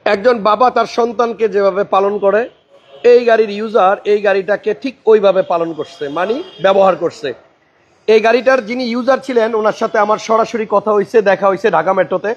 একজন বাবা তার সন্তানকে যেভাবে পালন করে, এই গাড়ির ইউজার এই গাড়িটাকে ঠিক ওইভাবে পালন করছে, মানে ব্যবহার করছে। এই গাড়িটার যিনি ইউজার ছিলেন ওনার সাথে আমার সরাসরি কথা হয়েছে, দেখা হয়েছে ঢাকা মেট্রোতে,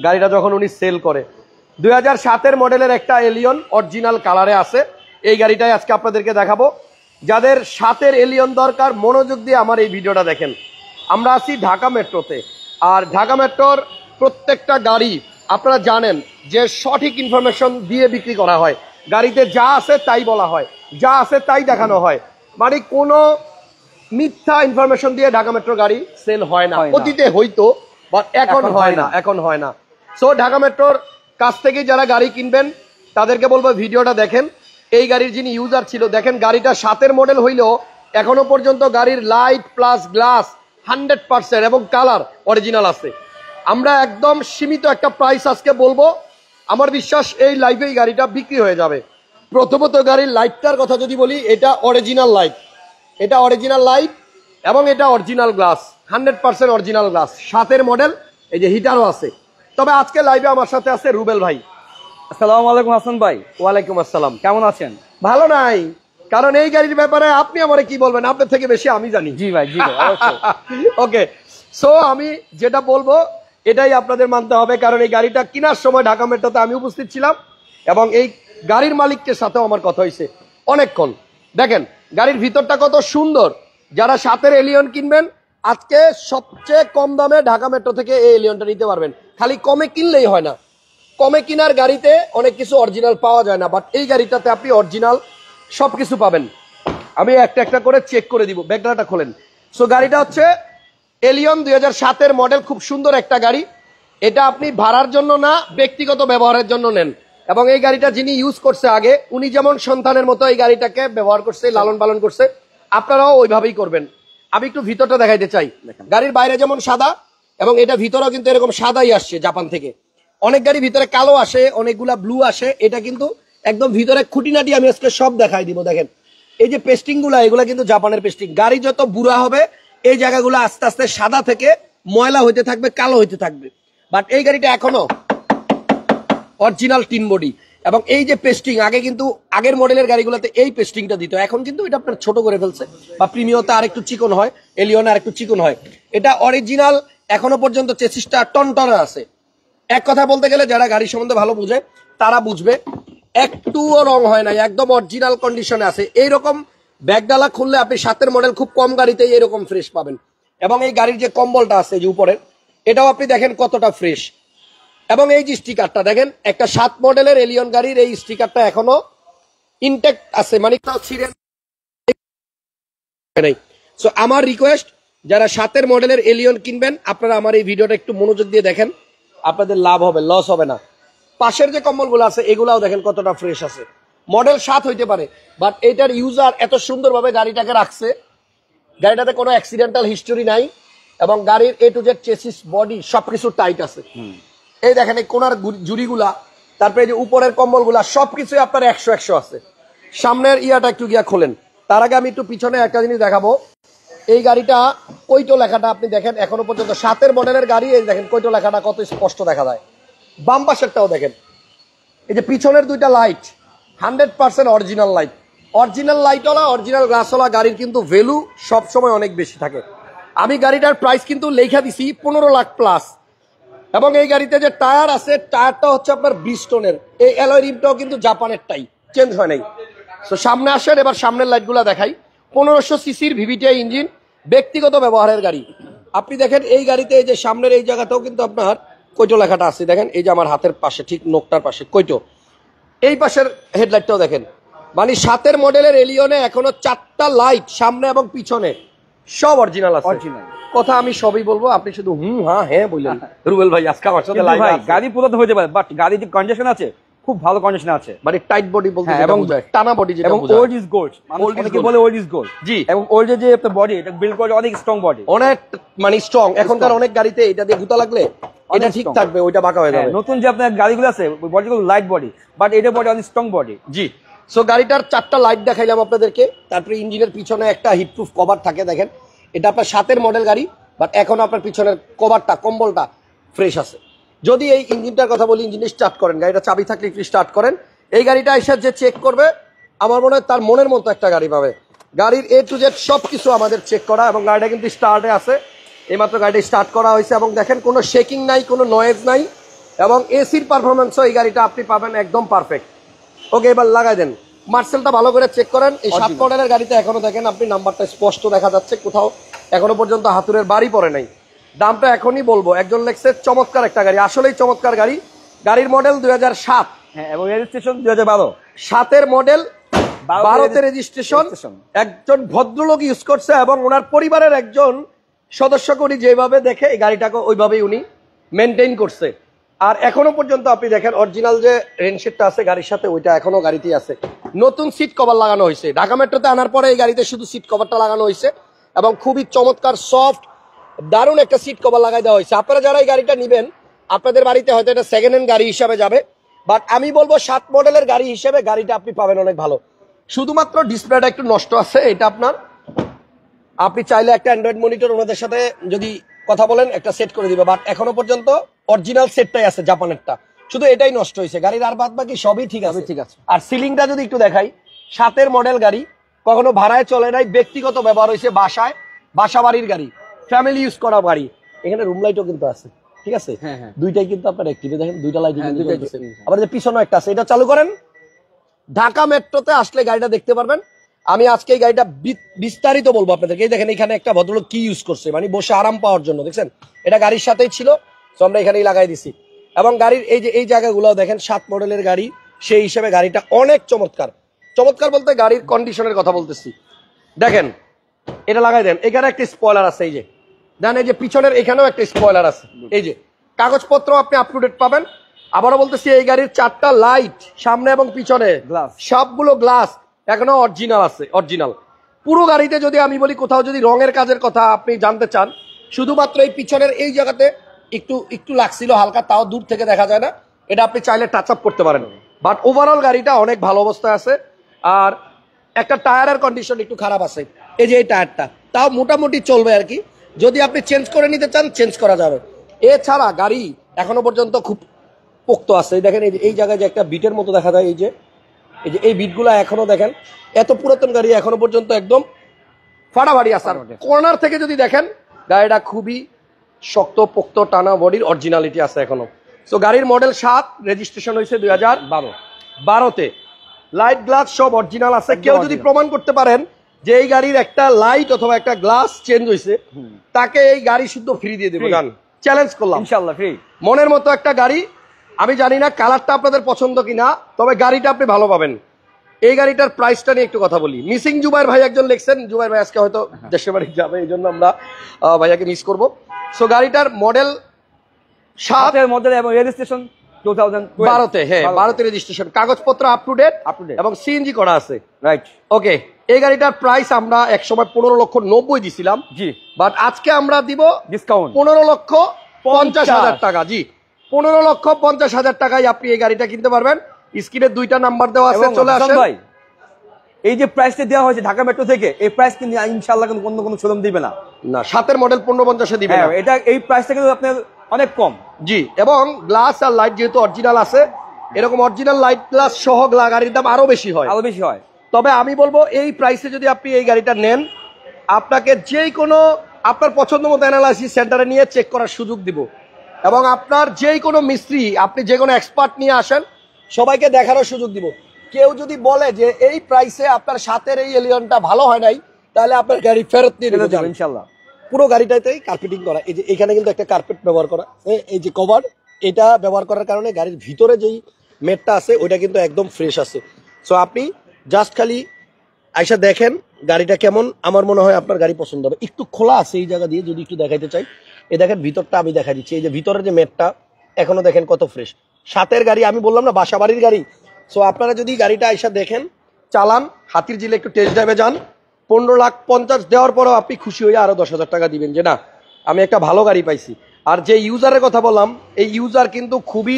গাড়িটা যখন উনি সেল করে। 2007-এর মডেলের একটা এলিয়ন অরিজিনাল কালারে আছে, এই গাড়িটাই আজকে আপনাদেরকে দেখাবো। যাদের 7-এর এলিয়ন দরকার মনোযোগ দিয়ে আমার এই ভিডিওটা দেখেন। আমরা আছি ঢাকা মেট্রোতে, আর ঢাকা মেট্রোর প্রত্যেকটা গাড়ি আপনারা জানেন যে সঠিক ইনফরমেশন দিয়ে বিক্রি করা হয়। গাড়িতে যা আছে তাই বলা হয়, যা আছে তাই দেখানো হয়, মানে কোনো মিথ্যা ইনফরমেশন দিয়ে ঢাকা মেট্রো গাড়ি সেল হয় না। অতীতে হইতো, বাট এখন হয় না, এখন হয় না। সো ঢাকা মেট্রোর কাছ থেকে যারা গাড়ি কিনবেন তাদেরকে বলবো ভিডিওটা দেখেন। এই গাড়ির যিনি ইউজার ছিল, দেখেন গাড়িটা 7-এর মডেল হইলেও এখনো পর্যন্ত গাড়ির লাইট প্লাস গ্লাস 100% এবং কালার অরিজিনাল আছে। আমরা একদম সীমিত একটা প্রাইস আজকে বলবো, আমার বিশ্বাস এই লাইভে এই গাড়িটা বিক্রি হয়ে যাবে। প্রথমত গাড়ির লাইটটার কথা যদি বলি, এটা অরিজিনাল লাইট, এটা অরিজিনাল লাইট এবং এটা অরিজিনাল গ্লাস, 100% অরিজিনাল গ্লাস। 7-এর মডেল, এই যে হিটারও আছে। তবে আজকে লাইভে আমার সাথে আছে রুবেল ভাই। আসসালামু আলাইকুম হাসান ভাই। ওয়ালাইকুম আসসালাম। কেমন আছেন? ভালো নাই, কারণ এই গাড়ির ব্যাপারে আপনি আমারে কি বলবেন, আপনার থেকে বেশি আমি জানি। জি ভাই, জি ভাই, ওকে, সো আমি যেটা বলবো এটাই আপনাদের মানতে হবে, কারণ এই গাড়িটা কেনার সময় ঢাকা মেট্রোতে আমি উপস্থিত ছিলাম এবং এই গাড়ির মালিকের সাথেও আমার কথা হয়েছে অনেকক্ষণ। দেখেন গাড়ির ভিতরটা কত সুন্দর। যারা 7-এর এলিয়ন কিনবেন আজকে সবচেয়ে কম দামে ঢাকা মেট্রো থেকে এই এলিয়নটা নিতে পারবেন। খালি কমে কিনলেই হয় না, কমে কিনার গাড়িতে অনেক কিছু অরিজিনাল পাওয়া যায় না, বাট এই গাড়িটাতে আপনি অরিজিনাল সবকিছু পাবেন। আমি একটা একটা করে চেক করে দিব। ব্যাকডালাটা খোলেন। সো গাড়িটা হচ্ছে এলিয়ন 2007-এর মডেল, খুব সুন্দর একটা গাড়ি। এটা আপনি ভাড়ার জন্য না, ব্যক্তিগত ব্যবহারের জন্য নেন। এবং এই গাড়িটা যিনি ইউজ করছে আগে, উনি যেমন সন্তানের মতো এই গাড়িটাকে ব্যবহার করছে, লালন পালন করছে, আপনারাও ওইভাবেই করবেন। আমি একটু ভিতরটা দেখাইতে চাই। গাড়ির বাইরে যেমন সাদা, এবং এটা ভিতরেও কিন্তু এরকম সাদাই আসছে জাপান থেকে। অনেক গাড়ি ভিতরে কালো আসে, অনেকগুলা ব্লু আসে, এটা কিন্তু একদম ভিতরে খুঁটিনাটি আমি আজকে সব দেখাই দিব। দেখেন এই যে পেস্টিং গুলা, এগুলা কিন্তু জাপানের পেস্টিং। গাড়ি যত বুড়া হবে এই জায়গাগুলো আস্তে আস্তে সাদা থেকে ময়লা হইতে থাকবে, কালো হইতে থাকবে। বাট এই গাড়িটা এখনো অরিজিনাল টিন বডি, এবং এই যে পেস্টিং, আগে কিন্তু আগের মডেলের গাড়িগুলোতে এই পেস্টিংটা দিত, এখন কিন্তু এটা আপনার ছোট করে ফেলছে, বা প্রিমিয়তে আরেকটু চিকন হয়, এলিয়নে আরেকটু চিকন হয়। এটা অরিজিনাল এখনো পর্যন্ত চেসিসটা টনটনে আছে। এক কথা বলতে গেলে যারা গাড়ি সম্বন্ধে ভালো বুঝে তারা বুঝবে, একটুও রং হয় না, একদম অরিজিনাল কন্ডিশনে আছে। এইরকম ব্যাগডালা খুললে আপনি 7-এর মডেল খুব কম গাড়িতেই এরকম ফ্রেশ পাবেন। এবং এই গাড়ির যে কম্বলটা আছে যে উপরে, এটাও আপনি দেখেন কতটা ফ্রেশ। এবং এই যে স্টিকারটা দেখেন, একটা 7 মডেলের এলিয়ন গাড়ির এই স্টিকারটা এখনো ইনটেক্ট আছে, মানে ছিঁড়ে নাই। সো আমার রিকোয়েস্ট, যারা 7-এর মডেলের এলিয়ন কিনবেন আপনারা আমার এই ভিডিওটা একটু মনোযোগ দিয়ে দেখেন, আপনাদের লাভ হবে, লস হবে না। পাশের যে কম্বলগুলো আছে এগুলাও দেখেন কতটা ফ্রেশ আছে। মডেল 7 হইতে পারে, বাট এটার ইউজার এত সুন্দরভাবে গাড়িটাকে রাখছে, গাড়িটাতে কোনো অ্যাক্সিডেন্টাল হিস্টোরি নাই, এবং গাড়ির এ টু জেড চেসিস বডি সবকিছু টাইট আছে। এই দেখেন এই কোনার জুড়িগুলা, তারপরে যে উপরের কম্বলগুলা সবকিছু আপনার 100 আছে। সামনের ইয়াটা একটু গিয়া খোলেন। তার আগে আমি একটু পিছনে একটা জিনিস দেখাবো। এই গাড়িটা কৈটো লেখাটা আপনি দেখেন, এখনো পর্যন্ত 7-এর মডেলের গাড়ি, এই দেখেন কৈটো লেখাটা কত স্পষ্ট দেখা যায়। বাম পাশেরটাও দেখেন, এই যে পিছনের দুইটা লাইট 100% অরিজিনাল লাইট। অরিজিনাল লাইটওয়ালা, অরিজিনাল গ্লাসওয়ালা গাড়ির কিন্তু ভ্যালু সবসময় অনেক বেশি থাকে। আমি গাড়িটার প্রাইস কিন্তু লেখা দিছি 15 লাখ প্লাস। এবং এই গাড়িতে যে টায়ার আছে, টায়ারটা হচ্ছে আপনার ব্রিজস্টোনের। এই অ্যালয় রিমটাও কিন্তু জাপানের টাই, চেঞ্জ হয় নাই। তো সামনে আসেন, এবার সামনের লাইটগুলো দেখাই। 1500 সিসির ভিভিটিআই ইঞ্জিন, ব্যক্তিগত ব্যবহারের গাড়ি। আপনি দেখেন এই গাড়িতে এই যে সামনের এই জায়গাটাও কিন্তু আপনার কৈটো লেখাটা আছে, দেখেন এই যে আমার হাতের পাশে ঠিক নোকটার পাশে কৈটো। এই পাশের হেডলাইটটাও দেখেন, মানে 7-এর মডেলের এলিয়নে এখনো 4টা লাইট সামনে এবং পিছনে সব অরিজিনাল আছে। কথা আমি সবই বলবো, আপনি শুধু হ্যাঁ হ্যাঁ বললেন। রুবেল ভাই আজকে আমার সাথে লাইভ আছে। গাড়ি পুরো হতে পারে, বাট গাড়ির যে কন্ডিশন আছে খুব ভালো কন্ডিশন আছে, মানে টাইট বডি বলতে, এবং টানা বডি, যেটা এবং ওল্ড ইজ গোল্ড, অনেকে বলে ওল্ড ইজ গোল্ড। জি, এবং ওল্ড যে একটা বডি, এটা বিল্ড করে অনেক স্ট্রং বডি, অনেক মানে স্ট্রং। এখনকার অনেক গাড়িতে এটা দিয়ে গুতা লাগলে এটা ঠিক থাকবে, ওইটা বাঁকা হয়ে যাবে। নতুন যে আপনার গাড়িগুলো আছে বডিগুলো লাইট বডি, বাট এটা বডি অনেক স্ট্রং বডি। জি, সো গাড়িটার 4টা লাইট দেখাইলাম আপনাদেরকে। তারপরে ইঞ্জিনের পিছনে একটা হিটপ্রুফ কভার থাকে, দেখেন এটা আপনার 7-এর মডেল গাড়ি, বাট এখন আপনার পিছনের কভারটা, কম্বলটা ফ্রেশ আছে। যদি এই ইঞ্জিনটার কথা বলি, ইঞ্জিন স্টার্ট করেন, গাড়িটা চাবি থাকলে একটু স্টার্ট করেন, এই গাড়িটা এসে যে চেক করবে আমার মনে হয় তার মনের মতো একটা গাড়ি পাবে। গাড়ির A to Z সবকিছু আমাদের চেক করা, এবং গাড়িটা কিন্তু স্টার্টে আছে, এইমাত্র গাড়িটা স্টার্ট করা হয়েছে, এবং দেখেন কোনো শেকিং নাই, কোনো নয়েজ নাই, এবং এসির পারফরমেন্সও এই গাড়িটা আপনি পাবেন একদম পারফেক্ট। ওকে, এবার লাগাই দেন, মার্সেলটা ভালো করে চেক করেন। এই 7 মডেলের গাড়িতে এখনো দেখেন আপনি নাম্বারটা স্পষ্ট দেখা যাচ্ছে, কোথাও এখনো পর্যন্ত হাতুড়ের বাড়ি পড়ে নাই। দামটা এখনই বলবো, একজন লেখছে চমৎকার একটা গাড়ি, আসলেই চমৎকার গাড়ি। গাড়ির মডেল 2007, হ্যাঁ, এবং রেজিস্ট্রেশন 2012, 7-এর মডেল, 12-তে রেজিস্ট্রেশন। একজন ভদ্রলোক ইউজ করছে, এবং ওনার পরিবারের একজন সদস্যকে উনি যেভাবে দেখে এই গাড়িটাকে ওইভাবেই উনি মেনটেন করছে। আর এখনো পর্যন্ত আপনি দেখেন অরিজিনাল যে রেনশেডটা আছে গাড়ির সাথে, ওইটা এখনো গাড়িতেই আছে। নতুন সিট কভার লাগানো হয়েছে, ঢাকা মেট্রোতে আনার পরে এই গাড়িতে শুধু সিট কভারটা লাগানো হয়েছে, এবং খুবই চমৎকার সফট দারুণ একটা সিট কভার লাগাই দেওয়া হয়েছে। আপনারা যারা এই গাড়িটা নেবেন, আপনাদের বাড়িতে হয়তো এটা সেকেন্ড হ্যান্ড গাড়ি হিসাবে যাবে, বাট আমি বলবো 7 মডেলের গাড়ি হিসেবে গাড়িটা আপনি পাবেন অনেক ভালো। শুধুমাত্র ডিসপ্লেটা একটু নষ্ট আছে, এটা আপনার, আপনি চাইলে একটা অ্যান্ড্রয়েড মনিটর ওনাদের সাথে যদি কথা বলেন একটা সেট করে দিবে, বাট এখনো পর্যন্ত অরিজিনাল সেটটাই আছে জাপানেরটা, শুধু এটাই নষ্ট হয়েছে। গাড়ির আর বাদ বাকি সবই ঠিক আছে, ঠিক আছে। আর সিলিংটা যদি একটু দেখাই, 7-এর মডেল গাড়ি, কখনো ভাড়ায় চলে নাই, ব্যক্তিগত ব্যবহার হয়েছে, বাসায়, বাসা বাড়ির গাড়ি, ফ্যামিলি ইউজ করা গাড়ি। এখানে রুম লাইটও কিন্তু আছে, ঠিক আছে, দুইটাই কিন্তু আপনার অ্যাক্টিভ, দেখেন দুইটা লাইট, আবার যে পিছনেও একটা আছে, এটা চালু করেন। ঢাকা মেট্রোতে আসলে গাড়িটা দেখতে পারবেন। আমি আজকে এই গাড়িটা বিস্তারিত বলবো আপনাদেরকে। এই দেখেন এখানে একটা ভদ্রলোক কি ইউজ করছে, মানে বসে আরাম পাওয়ার জন্য, দেখছেন এটা গাড়ির সাথেই ছিল, তো আমরা এখানেই লাগাই দিছি। এবং গাড়ির এই যে এই জায়গাগুলো দেখেন, 7 মডেলের গাড়ি, সেই হিসেবে গাড়িটা অনেক চমৎকার। চমৎকার বলতে গাড়ির কন্ডিশনের কথা বলতেছি। দেখেন এটা লাগাই দেন, এখানে একটা স্পয়লার আছে, এই যে দেন, এই যে পিছনের এখানেও একটা স্পয়লার আছে, এই যে কাগজপত্র আপনি আপ টু ডেট পাবেন। আবারও বলতেছি, এই গাড়ির 4টা লাইট সামনে এবং পিছনে সবগুলো গ্লাস এখনো অরিজিনাল আছে, অরিজিনাল। পুরো গাড়িতে যদি আমি বলি, কোথাও যদি রঙের কাজের কথা আপনি জানতে চান, শুধুমাত্র এই পিছনের এই জায়গাতে একটু একটু লাগছিল হালকা, তাও দূর থেকে দেখা যায় না, এটা আপনি চাইলে টাচ আপ করতে পারেন। বাট ওভারঅল গাড়িটা অনেক ভালো অবস্থায় আছে। আর একটা টায়ারের কন্ডিশন একটু খারাপ আছে, এই যে এই টায়ারটা, তাও মোটামুটি চলবে আর কি। যদি আপনি চেঞ্জ করে নিতে চান চেঞ্জ করা যাবে। এছাড়া গাড়ি এখনো পর্যন্ত খুব পোক্ত আছে। দেখেন এই জায়গায় যে একটা বিটের মতো দেখা যায়, এই যে এই বিটগুলো এখনো দেখেন, এত পুরাতন গাড়ি এখনো পর্যন্ত একদম ফাটাফাটি আছে। কর্নার থেকে যদি দেখেন, গাড়িটা খুবই শক্ত পোক্ত টানা বডির অরিজিনালিটি আছে এখনো। সো গাড়ির মডেল 7, রেজিস্ট্রেশন হয়েছে 2012-তে। লাইট গ্লাস সব অরিজিনাল আছে। কেউ যদি প্রমাণ করতে পারেন যে এই গাড়ির একটা লাইট অথবা একটা গ্লাস চেঞ্জ হয়েছে, তাকে এই গাড়ি শুদ্ধ ফ্রি দিয়ে দেবো, জান, চ্যালেঞ্জ করলাম, ইনশাআল্লাহ ফ্রি। মনের মতো একটা গাড়ি। আমি জানি না কালারটা আপনাদের পছন্দ কিনা, তবে গাড়িটা আপনি ভালো পাবেন। এই গাড়িটার প্রাইসটা নিয়ে একটু কথা বলি। মিসিং জুবাইর ভাই একজন লিখছেন, জুবাইর ভাই আজকে হয়তো দেশের বাড়ি যাবে, এই জন্য আমরা ভাইয়াকে মিস করবো। সো গাড়িটার মডেল 7-এর মডেল এবং রেজিস্ট্রেশন 2012-তে, হ্যাঁ 12-তে রেজিস্ট্রেশন, কাগজপত্র আপ টু ডেট এবং সিএনজি করা আছে, রাইট। ওকে, এই গাড়িটার প্রাইস আমরা একসময় 15,90,000 দিছিলাম, জি, বাট আজকে আমরা দিব ডিসকাউন্ট 15,50,000 টাকা, জি, 15,50,000 টাকায় আপনি এই গাড়িটা কিনতে পারবেন। স্ক্রিনে 2টা নাম্বার দেওয়া আছে, চলে আসেন ভাই। এই যে প্রাইসটা দেওয়া হয়েছে ঢাকা মেট্রো থেকে, এই প্রাইস কিন্তু ইনশাআল্লাহ কিন্তু কোনো শোরুম দিবে না, না 7-এর মডেল 15,50-এ দিবে না, এটা এই প্রাইসটা কিন্তু আপনার অনেক কম, জি। এবং গ্লাস আর লাইট যেহেতু অরিজিনাল আছে, এরকম অরিজিনাল লাইট গ্লাস সহ গাড়ির দাম আরো বেশি হয়, আরো বেশি হয়। তবে আমি বলবো এই প্রাইসে যদি আপনি এই গাড়িটা নেন, আপনাকে যেই কোনো আপনার পছন্দ মতো অ্যানালাইসিস সেন্টারে নিয়ে চেক করার সুযোগ দিব, এবং আপনার যেই কোনো মিস্ত্রি, আপনি যে কোনো এক্সপার্ট নিয়ে আসেন, সবাইকে দেখারও সুযোগ দিব। কেউ যদি বলে যে এই প্রাইসে আপনার 7-এর এই এলিয়নটা ভালো হয় নাই, তাহলে আপনার গাড়ি ফেরত নিয়ে দেবো ইনশাআল্লাহ। পুরো গাড়িটাতেই কার্পেটিং করা, এই যে এখানে কিন্তু একটা কার্পেট ব্যবহার করা, এই যে কভার, এটা ব্যবহার করার কারণে গাড়ির ভিতরে যেই মেটটা আছে ওইটা কিন্তু একদম ফ্রেশ আছে। সো আপনি জাস্ট খালি আইসা দেখেন গাড়িটা কেমন, আমার মনে হয় আপনার গাড়ি পছন্দ হবে। একটু খোলা আছে এই জায়গা দিয়ে, যদি একটু দেখাইতে চাই, এই দেখেন ভিতরটা আমি দেখা দিচ্ছি, এই যে ভিতরের যে মেটটা এখনো দেখেন কত ফ্রেশ। 7-এর গাড়ি, আমি বললাম না বাসা বাড়ির গাড়ি। সো আপনারা যদি গাড়িটা আইসা দেখেন, চালান, হাতির ঝিলে একটু টেস্ট ড্রাইভে যান, 15,50,000 দেওয়ার পরেও আপনি খুশি হয়ে আরো 10,000 টাকা দিবেন যে না আমি একটা ভালো গাড়ি পাইছি। আর যে ইউজারের কথা বললাম, এই ইউজার কিন্তু খুবই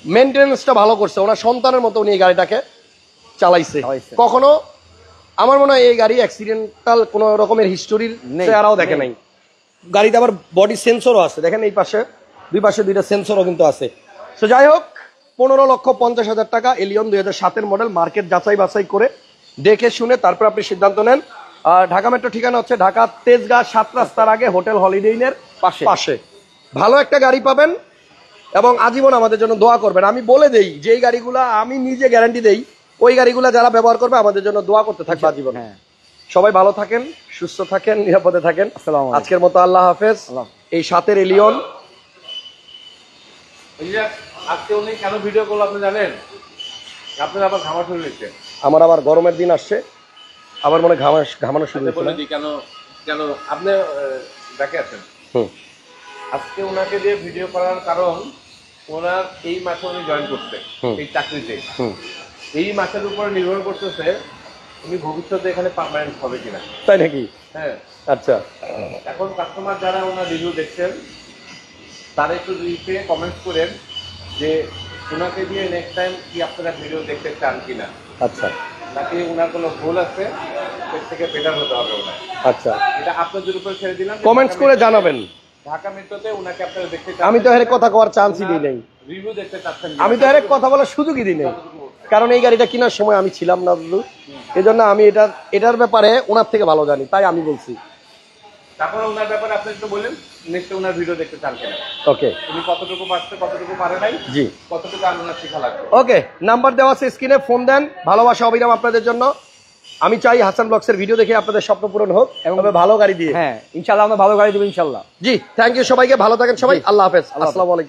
মেনটেন্যান্সটা ভালো করছে, ওনার সন্তানের মতো উনি এই গাড়িটাকে চালাইছে। কখনো আমার মনে হয় এই গাড়ি অ্যাক্সিডেন্টাল কোনো রকমের হিস্টোরির চেহারাও দেখে নাই। গাড়িতে আবার বডি সেন্সরও আছে, দেখেন এই পাশে দুই পাশে দুইটা সেন্সরও কিন্তু আছে। তো যাই হোক, 15,50,000 টাকা এলিয়ন 2007-এর মডেল, মার্কেট যাচাই বাছাই করে দেখে শুনে তারপর আপনি সিদ্ধান্ত নেন। আর ঢাকা মেট্রো ঠিকানা হচ্ছে ঢাকা তেজগাঁ 7 রাস্তার আগে হোটেল হলিডে ইনের পাশে। ভালো একটা গাড়ি পাবেন এবং আজীবন আমাদের জন্য দোয়া করবেন। আমি বলে দেই যে এই গাড়িগুলা আমি নিজে গ্যারান্টি দেই, ওই গাড়িগুলা যারা ব্যবহার করবে আমাদের জন্য দোয়া করতে থাকবে আজীবন। সবাই ভালো থাকেন, সুস্থ থাকেন, নিরাপদে থাকেন। আজকের মতো আল্লাহ হাফেজ। এই 7-এর এলিয়ন আজকে উনি কেন ভিডিও করলো আপনি জানেন? আপনার আবার ঘামা শুরু হয়েছে। আমার আবার গরমের দিন আসছে, আবার মনে ঘামানো শুরু হয়েছে। বলে দিই কেন কেন আপনি দেখে আছেন। আজকে ওনাকে দিয়ে ভিডিও করার কারণ ওনার এই মাসে উনি জয়েন করছে এই চাকরিতে। এই মাসের উপর নির্ভর করতেছে উনি ভবিষ্যতে এখানে পার্মানেন্ট হবে কিনা। তাই নাকি? হ্যাঁ, আচ্ছা। এখন কাস্টমার যারা ওনার রিভিউ দেখছেন তারা একটু রিভিউতে কমেন্টস করেন যে ওনাকে দিয়ে নেক্সট টাইম কি আপনারা ভিডিও দেখতে চান কিনা। আচ্ছা। নাকি ওনার কোনো ভুল আছে, এর থেকে বেটার হতে হবে ওনার। আচ্ছা, এটা আপনাদের উপর ছেড়ে দিলাম। কমেন্টস করে জানাবেন। ঢাকা মেট্রোতে ওনাকে আপনারা দেখতে আমি তো এর কথা কওয়ার চান্সই দিই নাই, রিভিউ দেখতে চাচ্ছেন। আমি তো এর কথা বলার সুযোগই দিই নাই, কারণ এই গাড়িটা কেনার সময় আমি ছিলাম না দাদু, এজন্য আমি এটার ব্যাপারে ওনার থেকে ভালো জানি, তাই আমি বলছি। তারপর ওনার ব্যাপারে আপনি একটু বলেন নেক্সট ওনার ভিডিও দেখতে চান কিনা। ওকে, উনি কতটুকু পারছে, কতটুকু পারে নাই, জি, কতটুকু আর ওনার শেখা লাগবে। ওকে, নাম্বার দেওয়া আছে স্ক্রিনে, ফোন দেন। ভালোবাসা অবিরাম আপনাদের জন্য। আমি চাই হাসান ব্লগসের ভিডিও দেখে আপনাদের স্বপ্ন পূরণ হোক এবং ভালো গাড়ি দিয়ে। হ্যাঁ, ইনশাআল্লাহ আমরা ভালো গাড়ি দেবো ইনশাআল্লাহ। জি, থ্যাংক ইউ সবাইকে, ভালো থাকেন সবাই, আল্লাহ হাফেজ, আসসালামু আলাইকুম।